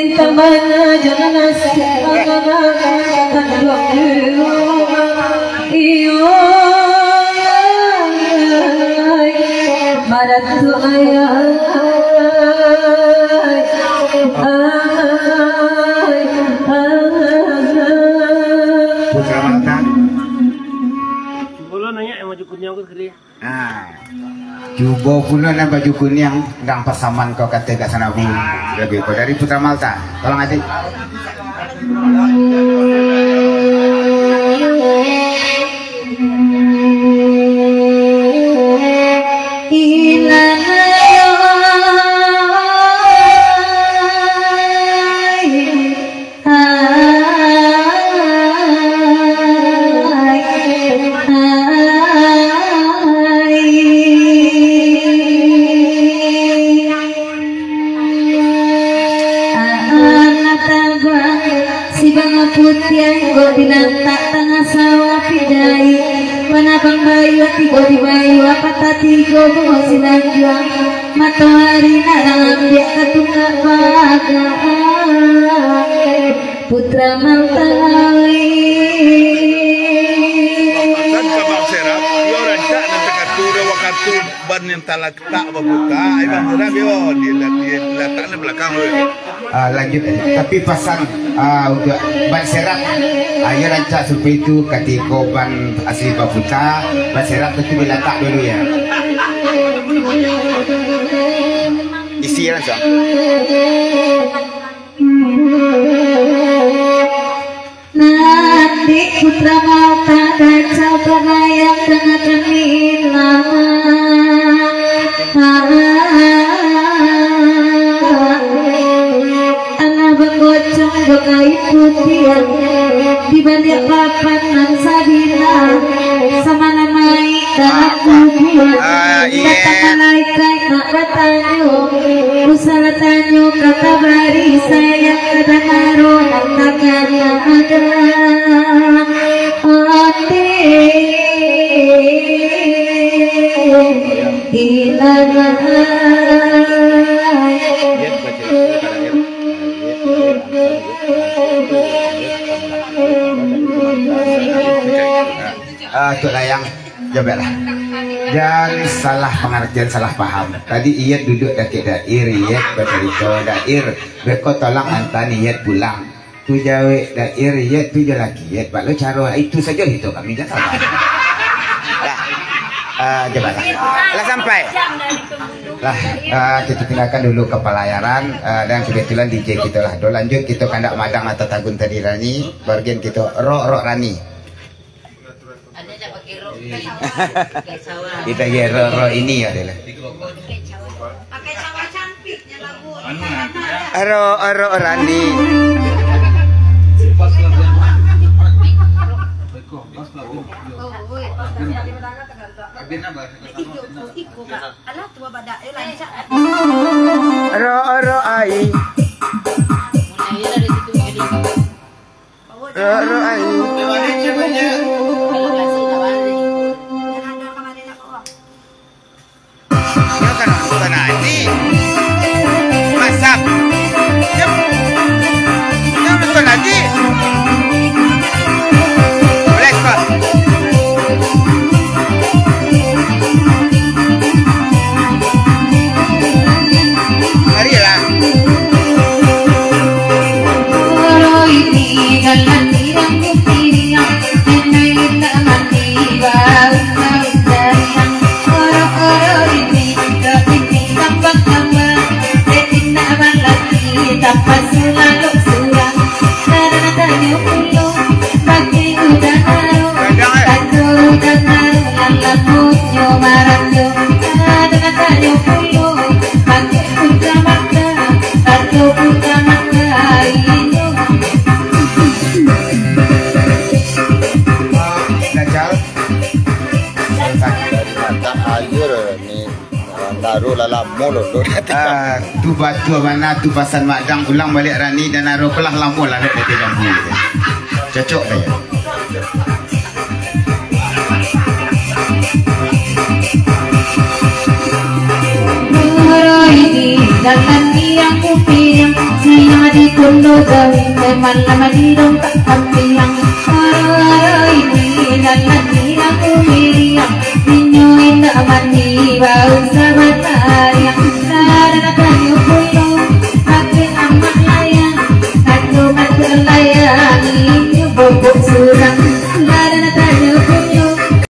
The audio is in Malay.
bintang mana jangan nasib iyo marat tu ayah Putra Mantan. Bolo nanya yang baju kuning aku kiri. Jubo puno dan baju kuning dan pasaman kau kata kat sana pun lebih kau dari Putra Malta. Tolong adik. Putih go dinantak tengah sawah pidai manabang bayu tigo di bayu apa tati go bungo sinanjuang matahari narang dia ketunga baga Putra Maltai dan kabang serap yo rancak nan tekatura waktu ban yang talak tak babuka ai bang serap yo dia letak di belakang lo. Lanjut tapi pasang udah ban serap ayo rancak supaya itu ketika ban asli babuta ban serap itu diletak dulu ya isi rancak nanti Putra Malta kaca penayang dengan kemilangan bengocong bekai putih di balik papan nan sabila sama namai dan kubuan datang malaikat nak bertanyo usah tanyo kata bari sayang kada naro takkan ada hati hilang Tuk Layang cobalah jangan salah pengertian salah paham tadi Iyat duduk dekat dair Iyat bercerita dair beko tolong antar Iyat pulang tu jawe dair Iyat tu je laki Iyat pak lo cara itu saja itu kami jangan salah lah cobalah lah sampai lah kita tinggalkan dulu ke pelayaran dan kebetulan DJ kita lah do lanjut kita kandak madang atau tagun tadi Rani bagian kita rok Rani kita gero ini adalah pakai sawah cantiknya lagu aro Rani aro ai aro ai masak yang betul lagi boleh kok marilah ini dalam tirang putih ini tak mati bau dapat selalu surang karena tanya pulau pakai udah naruh udah naruh lalat punya marahnya karena tanya pulau pakai udah maka atau udah maka itu Najal Dari mata air ni naruh lalam mulu tu batu mana tu pasan madang ulang balik Rani dan naruh pelah lampu lah dekat jambu cocok kaya ini dalam yang kuping saya di kuno gawin teman lama di dong tak kami yang ini dan